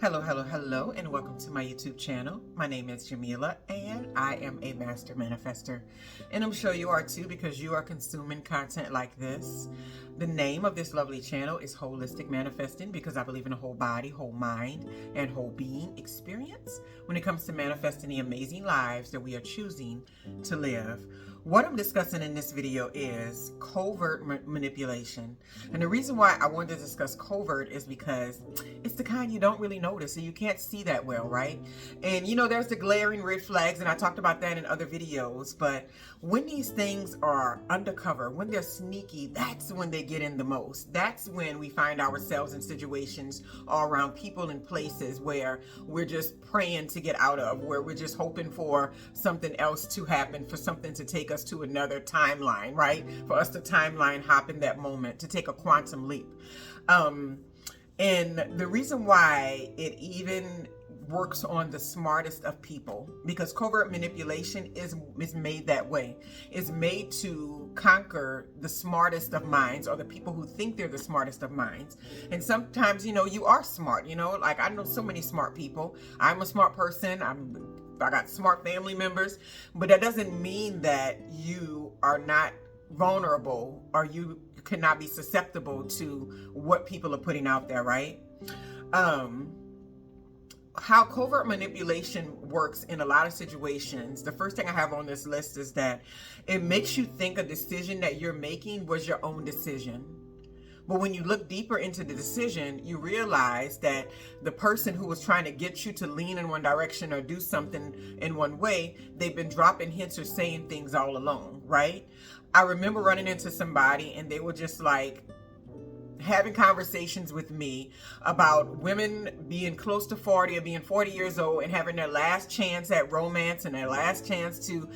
Hello, and welcome to my YouTube channel. My name is Jameelah, and I am a master manifester. And I'm sure you are too, because you are consuming content like this. The name of this lovely channel is Holistic Manifesting, because I believe in a whole body, whole mind, and whole being experience when it comes to manifesting the amazing lives that we are choosing to live. What I'm discussing in this video is covert manipulation. And the reason why I wanted to discuss covert is because it's the kind you don't really notice, so you can't see that well, right? And you know, there's the glaring red flags, and I talked about that in other videos, but when these things are undercover, when they're sneaky, that's when they get in the most. That's when we find ourselves in situations or around people and places where we're just praying to get out of, where we're just hoping for something else to happen, for something to take us to another timeline, right? For us to timeline hop in that moment, to take a quantum leap. And the reason why it even works on the smartest of people, because covert manipulation is made that way. It's made to conquer the smartest of minds, or the people who think they're the smartest of minds. And sometimes, you know, you are smart, you know, like I know so many smart people. I'm a smart person. I got smart family members, but that doesn't mean that you are not vulnerable, or you cannot be susceptible to what people are putting out there, right? How covert manipulation works in a lot of situations, the first thing I have on this list is that it makes you think a decision that you're making was your own decision. But when you look deeper into the decision, you realize that the person who was trying to get you to lean in one direction or do something in one way, they've been dropping hints or saying things all along, right? I remember running into somebody and they were just like having conversations with me about women being close to 40 or being 40 years old and having their last chance at romance and their last chance to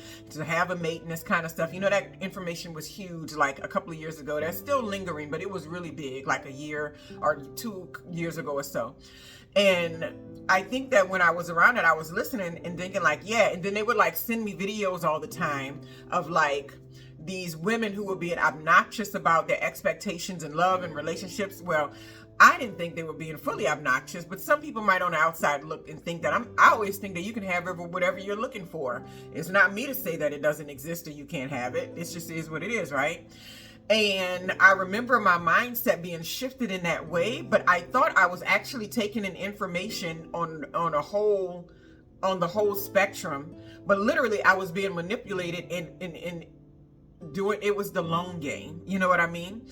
have a mate and this kind of stuff. You know, that information was huge like a couple of years ago. That's still lingering, but it was really big, like a year or 2 years ago or so. And I think that when I was around it, I was listening and thinking like, yeah. And then they would like send me videos all the time of like these women who were being obnoxious about their expectations in love and relationships. Well, I didn't think they were being fully obnoxious, but some people might on the outside look and think that I always think that you can have whatever you're looking for. It's not me to say that it doesn't exist or you can't have it. It just is what it is, right? And I remember my mindset being shifted in that way, but I thought I was actually taking in information on the whole spectrum, but literally I was being manipulated in doing it. Was the long game, you know what I mean?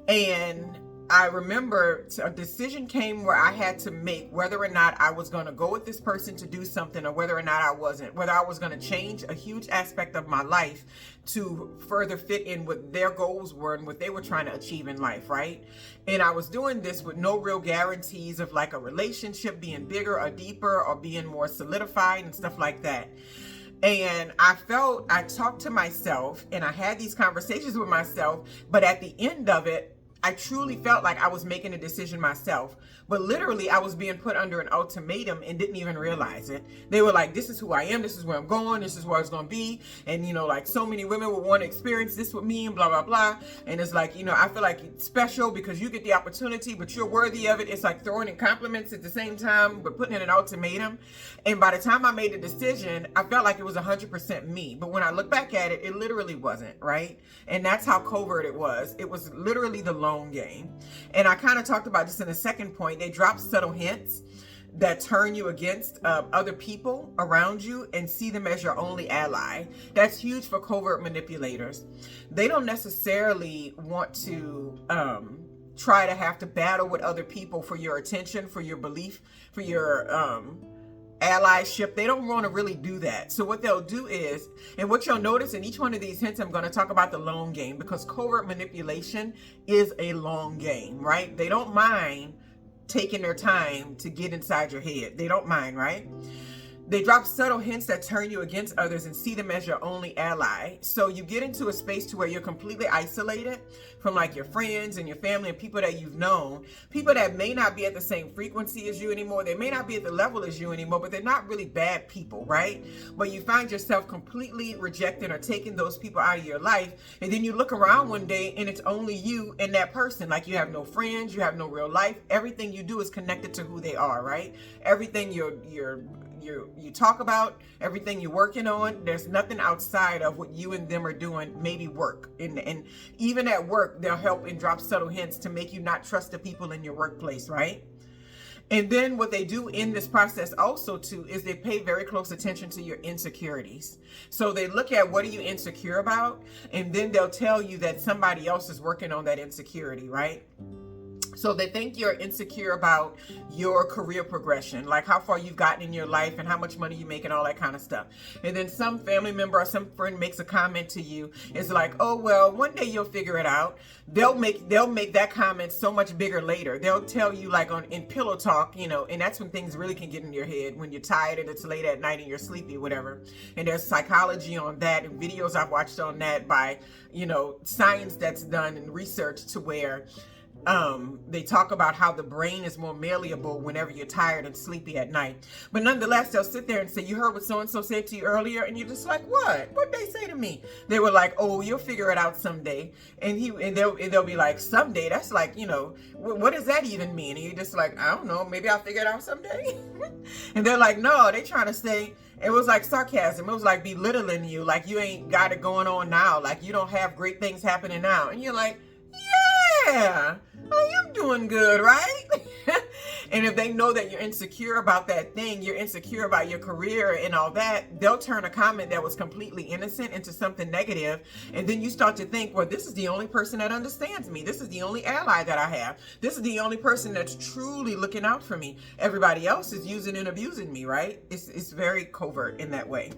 And I remember a decision came where I had to make whether or not I was going to go with this person to do something, or whether or not I wasn't, whether I was going to change a huge aspect of my life to further fit in what their goals were and what they were trying to achieve in life, right? And I was doing this with no real guarantees of like a relationship being bigger or deeper or being more solidified and stuff like that. And I talked to myself and I had these conversations with myself, but at the end of it, I truly felt like I was making a decision myself, but literally I was being put under an ultimatum and didn't even realize it. They were like, this is who I am, this is where I'm going, this is where it's going to be. And you know, like so many women would want to experience this with me and blah, blah, blah. And it's like, you know, I feel like it's special because you get the opportunity, but you're worthy of it. It's like throwing in compliments at the same time, but putting in an ultimatum. And by the time I made the decision, I felt like it was 100% me. But when I look back at it, it literally wasn't, right? And that's how covert it was. It was literally the long game. And I kind of talked about this in the second point. They drop subtle hints that turn you against other people around you and see them as your only ally. That's huge for covert manipulators. They don't necessarily want to try to have to battle with other people for your attention, for your belief, for your allyship. They don't want to really do that. So what they'll do is, and what you'll notice in each one of these hints, I'm going to talk about the long game, because covert manipulation is a long game, right? They don't mind taking their time to get inside your head. They don't mind, right? They drop subtle hints that turn you against others and see them as your only ally. So you get into a space to where you're completely isolated from like your friends and your family and people that you've known, people that may not be at the same frequency as you anymore. They may not be at the level as you anymore, but they're not really bad people, right? But you find yourself completely rejecting or taking those people out of your life. And then you look around one day and it's only you and that person. Like you have no friends, you have no real life. Everything you do is connected to who they are, right? Everything you talk about, everything you're working on, there's nothing outside of what you and them are doing, maybe work. And even at work, they'll help and drop subtle hints to make you not trust the people in your workplace, right? And then what they do in this process also too is they pay very close attention to your insecurities. So they look at what are you insecure about, and then they'll tell you that somebody else is working on that insecurity, right? So they think you're insecure about your career progression, like how far you've gotten in your life and how much money you make and all that kind of stuff. And then some family member or some friend makes a comment to you. It's like, oh, well, one day you'll figure it out. They'll make that comment so much bigger later. They'll tell you like in pillow talk, and that's when things really can get in your head, when you're tired and it's late at night and you're sleepy, whatever. And there's psychology on that and videos I've watched on that by, science that's done and research to where they talk about how the brain is more malleable whenever you're tired and sleepy at night. But nonetheless, they'll sit there and say, you heard what so-and-so said to you earlier? And you're just like, what? What'd they say to me? They were like, oh, you'll figure it out someday. And they'll be like, someday? That's like, what does that even mean? And you're just like, I don't know, maybe I'll figure it out someday. And they're like, no, they trying to say, it was like sarcasm. It was like belittling you, like you ain't got it going on now, like you don't have great things happening now. And you're like, yeah, I'm doing good, right? And if they know that you're insecure about that thing, you're insecure about your career and all that, they'll turn a comment that was completely innocent into something negative. And then you start to think, well, this is the only person that understands me. This is the only ally that I have. This is the only person that's truly looking out for me. Everybody else is using and abusing me, right? It's very covert in that way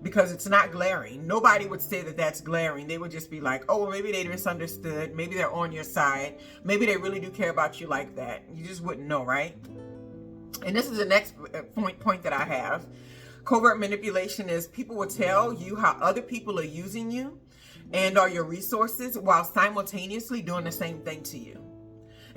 because it's not glaring. Nobody would say that that's glaring. They would just be like, oh, well, maybe they misunderstood. Maybe they're on your side. Maybe they really do care about you like that. You just wouldn't know, right? And this is the next point that I have. Covert manipulation is people will tell you how other people are using you and or your resources while simultaneously doing the same thing to you.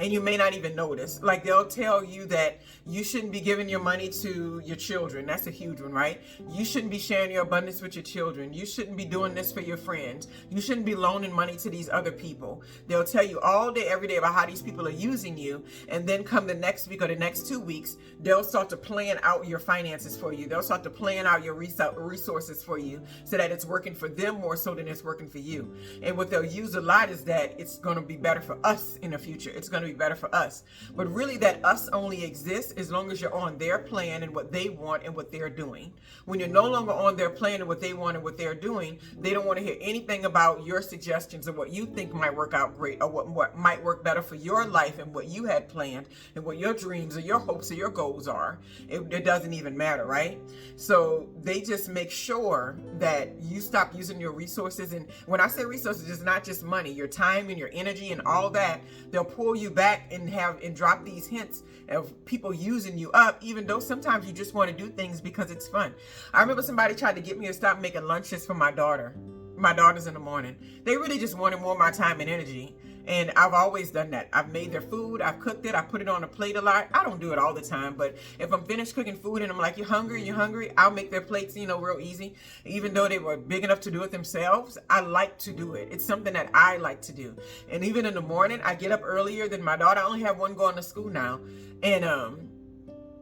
And you may not even notice. Like they'll tell you that you shouldn't be giving your money to your children. That's a huge one, right? You shouldn't be sharing your abundance with your children. You shouldn't be doing this for your friends. You shouldn't be loaning money to these other people. They'll tell you all day, every day about how these people are using you. And then come the next week or the next 2 weeks, they'll start to plan out your finances for you. They'll start to plan out your resources for you so that it's working for them more so than it's working for you. And what they'll use a lot is that it's going to be better for us in the future. It's going to be better for us. But really that us only exists as long as you're on their plan and what they want and what they're doing. When you're no longer on their plan and what they want and what they're doing, they don't want to hear anything about your suggestions or what you think might work out great or what might work better for your life and what you had planned and what your dreams or your hopes or your goals are. It doesn't even matter, right? So they just make sure that you stop using your resources. And when I say resources, it's not just money, your time and your energy and all that. They'll pull you back and drop these hints of people using you up, even though sometimes you just want to do things because it's fun. I remember somebody tried to get me to stop making lunches for my daughters in the morning. They really just wanted more of my time and energy. And I've always done that. I've made their food, I've cooked it, I put it on a plate a lot. I don't do it all the time, but if I'm finished cooking food and I'm like, you're hungry, I'll make their plates, real easy. Even though they were big enough to do it themselves, I like to do it. It's something that I like to do. And even in the morning, I get up earlier than my daughter. I only have one going to school now. And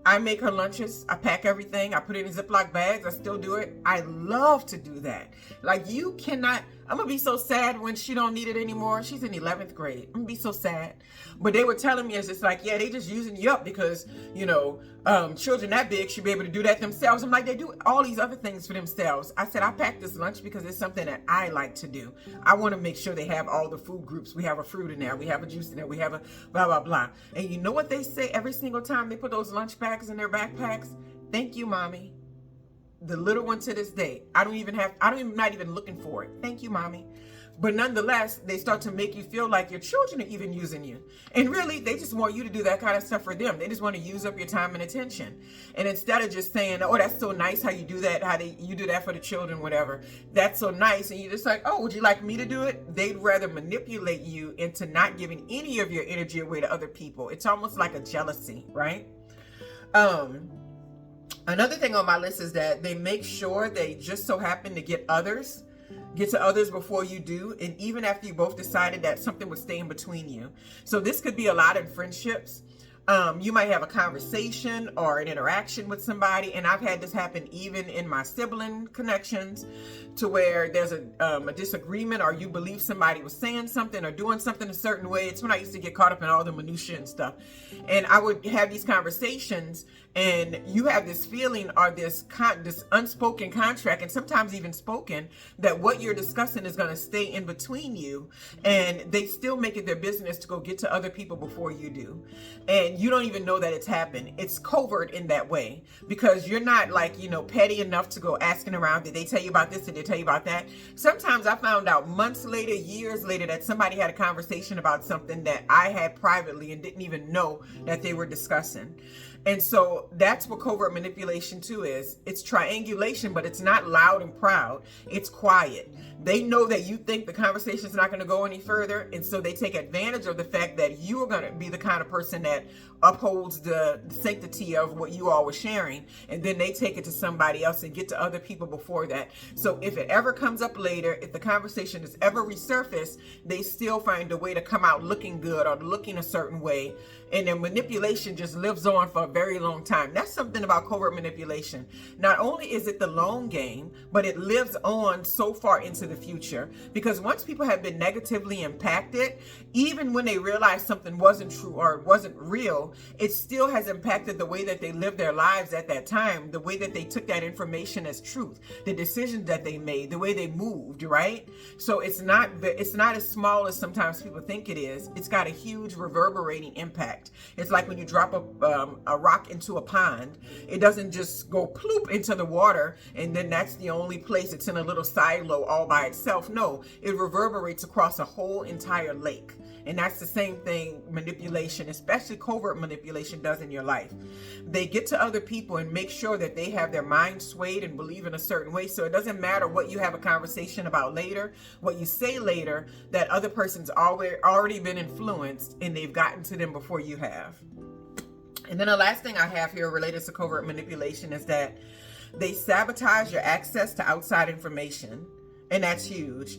I make her lunches. I pack everything. I put it in Ziploc bags. I still do it. I love to do that. Like you cannot, I'm going to be so sad when she don't need it anymore. She's in 11th grade. I'm going to be so sad. But they were telling me, it's just like, yeah, they just using you up because, children that big should be able to do that themselves. I'm like, they do all these other things for themselves. I said, I packed this lunch because it's something that I like to do. I want to make sure they have all the food groups. We have a fruit in there. We have a juice in there. We have a blah, blah, blah. And you know what they say every single time they put those lunch bags in their backpacks? Thank you, mommy. The little one to this day, I'm not even looking for it. Thank you, mommy. But nonetheless, they start to make you feel like your children are even using you. And really, they just want you to do that kind of stuff for them. They just want to use up your time and attention. And instead of just saying, oh, that's so nice how you do that, you do that for the children, whatever. That's so nice. And you're just like, oh, would you like me to do it? They'd rather manipulate you into not giving any of your energy away to other people. It's almost like a jealousy, right? Another thing on my list is that they make sure they just so happen to get to others before you do, and even after you both decided that something would stay in between you. So this could be a lot in friendships. You might have a conversation or an interaction with somebody, and I've had this happen even in my sibling connections, to where there's a disagreement, or you believe somebody was saying something or doing something a certain way. It's when I used to get caught up in all the minutiae and stuff, and I would have these conversations, and you have this feeling or this unspoken contract, and sometimes even spoken, that what you're discussing is going to stay in between you, and they still make it their business to go get to other people before you do, and you don't even know that it's happened. It's covert in that way, because you're not like, petty enough to go asking around, did they tell you about this, did they tell you about that? Sometimes I found out months later, years later, that somebody had a conversation about something that I had privately and didn't even know that they were discussing. And so that's what covert manipulation too is. It's triangulation, but it's not loud and proud. It's quiet. They know that you think the conversation is not going to go any further. And so they take advantage of the fact that you are going to be the kind of person that upholds the sanctity of what you all were sharing. And then they take it to somebody else and get to other people before that. So if it ever comes up later, if the conversation is ever resurfaced, they still find a way to come out looking good or looking a certain way. And their manipulation just lives on for a very long time. That's something about covert manipulation. Not only is it the long game, but it lives on so far into the future. Because once people have been negatively impacted, even when they realize something wasn't true or wasn't real, it still has impacted the way that they lived their lives at that time, the way that they took that information as truth, the decisions that they made, the way they moved, right? So it's not as small as sometimes people think it is. It's got a huge reverberating impact. It's like when you drop a rock into a pond, it doesn't just go ploop into the water and then that's the only place. It's in a little silo all by itself. No, it reverberates across a whole entire lake. And that's the same thing manipulation, especially covert manipulation, does in your life. They get to other people and make sure that they have their mind swayed and believe in a certain way. So it doesn't matter what you have a conversation about later, what you say later, that other person's already been influenced and they've gotten to them before you have. And then the last thing I have here related to covert manipulation is that they sabotage your access to outside information. And that's huge.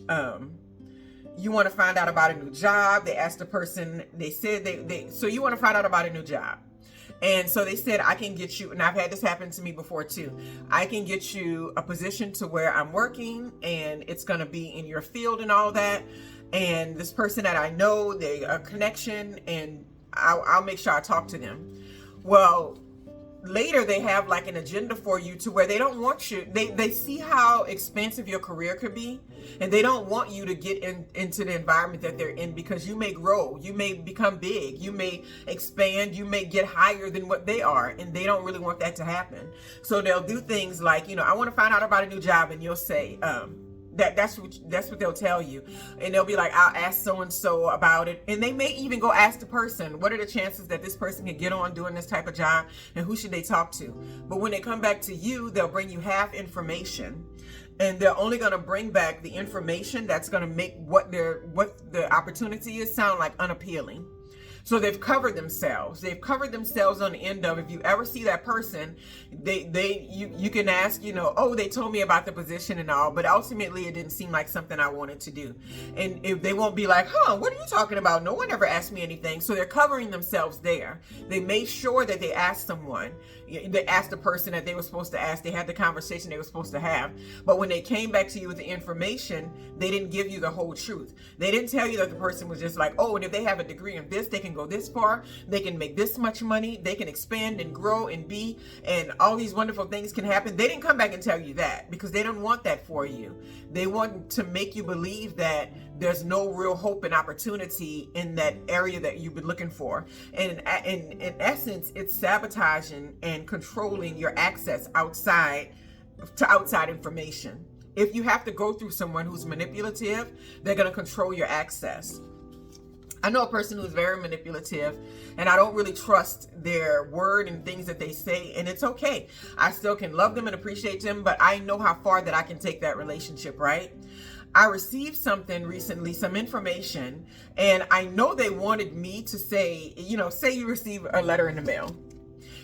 You want to find out about a new job. They asked the person, they said so you want to find out about a new job. And so they said, I can get you, and I've had this happen to me before too. I can get you a position to where I'm working and it's going to be in your field and all that. And this person that I know, they a connection, and I'll make sure I talk to them. Well, later they have like an agenda for you to where they don't want you, they see how expansive your career could be, and they don't want you to get into the environment that they're in, because you may grow, you may become big, you may expand, you may get higher than what they are, and they don't really want that to happen. So they'll do things like, I want to find out about a new job, and you'll say, that's what they'll tell you. And they'll be like, I'll ask so-and-so about it. And they may even go ask the person, what are the chances that this person can get on doing this type of job, and who should they talk to? But when they come back to you, they'll bring you half information, and they're only going to bring back the information that's going to make what the opportunity is sound like unappealing. So they've covered themselves. They've covered themselves on the end of, if you ever see that person, you can ask, oh, they told me about the position and all, but ultimately it didn't seem like something I wanted to do. And if they won't be like, what are you talking about? No one ever asked me anything. So they're covering themselves there. They made sure that they asked someone. They asked the person that they were supposed to ask. They had the conversation they were supposed to have. But when they came back to you with the information, they didn't give you the whole truth. They didn't tell you that the person was just like, oh, and if they have a degree in this, they can go this far, they can make this much money, they can expand and grow and be, and all these wonderful things can happen. They didn't come back and tell you that, because they don't want that for you. They want to make you believe that there's no real hope and opportunity in that area that you've been looking for. And in essence, it's sabotaging and controlling your access outside information. If you have to go through someone who's manipulative, they're going to control your access. I know a person who's very manipulative, and I don't really trust their word and things that they say, and it's okay. I still can love them and appreciate them, but I know how far that I can take that relationship, right? I received something recently, some information, and I know they wanted me to say, say you receive a letter in the mail.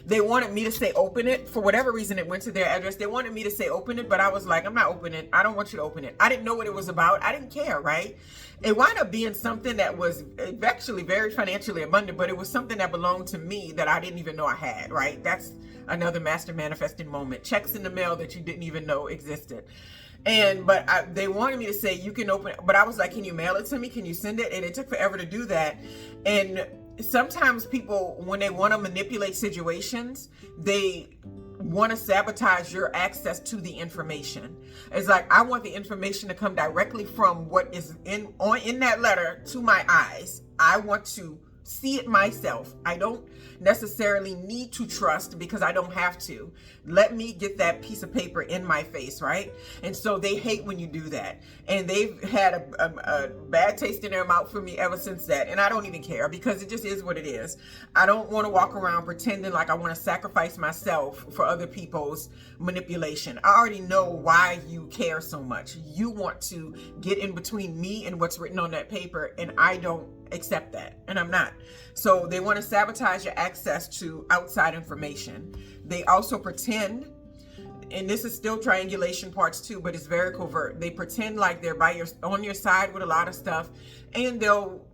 They wanted me to say open it. For whatever reason, it went to their address. They wanted me to say open it, but I was like, I'm not opening it. I don't want you to open it. I didn't know what it was about. I didn't care, right? It wound up being something that was actually very financially abundant, but it was something that belonged to me that I didn't even know I had, right? That's another master manifesting moment. Checks in the mail that you didn't even know existed. But they wanted me to say you can open it, but I was like, can you mail it to me? Can you send it? And it took forever to do that. And sometimes people, when they want to manipulate situations, they want to sabotage your access to the information. It's like, I want the information to come directly from what is in that letter to my eyes. I want to see it myself. I don't necessarily need to trust because I don't have to. Let me get that piece of paper in my face, right? And so they hate when you do that. And they've had a bad taste in their mouth for me ever since that. And I don't even care because it just is what it is. I don't want to walk around pretending like I want to sacrifice myself for other people's manipulation. I already know why you care so much. You want to get in between me and what's written on that paper, and I don't accept that, and I'm not. So they want to sabotage your access to outside information. They also pretend, and this is still triangulation parts too, but it's very covert. They pretend like they're on your side with a lot of stuff, and they'll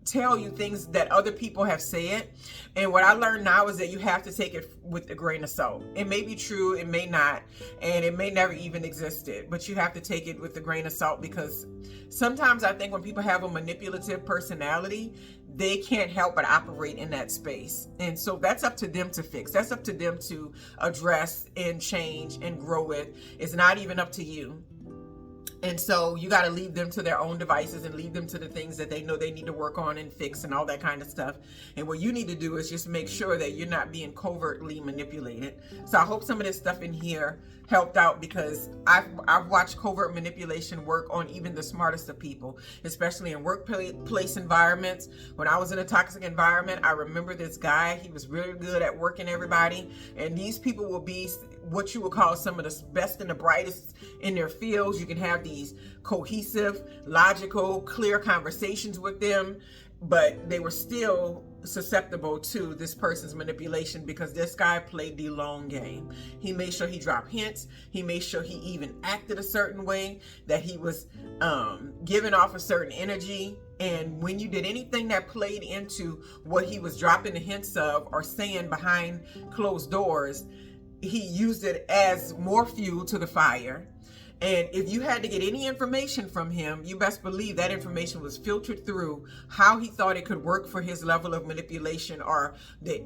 tell you things that other people have said. And what I learned now is that you have to take it with a grain of salt. It may be true, it may not, and it may never even existed, but you have to take it with a grain of salt, because sometimes I think when people have a manipulative personality, they can't help but operate in that space. And so that's up to them to fix. That's up to them to address and change and grow with. It's not even up to you. And so you got to leave them to their own devices and leave them to the things that they know they need to work on and fix and all that kind of stuff. And what you need to do is just make sure that you're not being covertly manipulated. So I hope some of this stuff in here helped out, because I've watched covert manipulation work on even the smartest of people, especially in workplace environments. When I was in a toxic environment, I remember this guy. He was really good at working everybody. And these people will be what you would call some of the best and the brightest in their fields. You can have these cohesive, logical, clear conversations with them, but they were still susceptible to this person's manipulation, because this guy played the long game. He made sure he dropped hints. He made sure he even acted a certain way, that he was giving off a certain energy. And when you did anything that played into what he was dropping the hints of or saying behind closed doors, he used it as more fuel to the fire. And if you had to get any information from him, you best believe that information was filtered through how he thought it could work for his level of manipulation, or the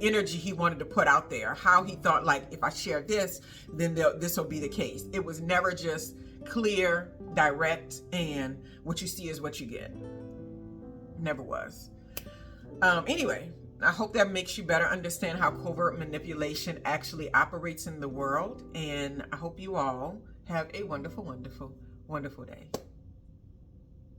energy he wanted to put out there. How he thought, like, if I share this, then this will be the case. It was never just clear, direct, and what you see is what you get. Never was. Anyway, I hope that makes you better understand how covert manipulation actually operates in the world. And I hope you all have a wonderful, wonderful, wonderful day.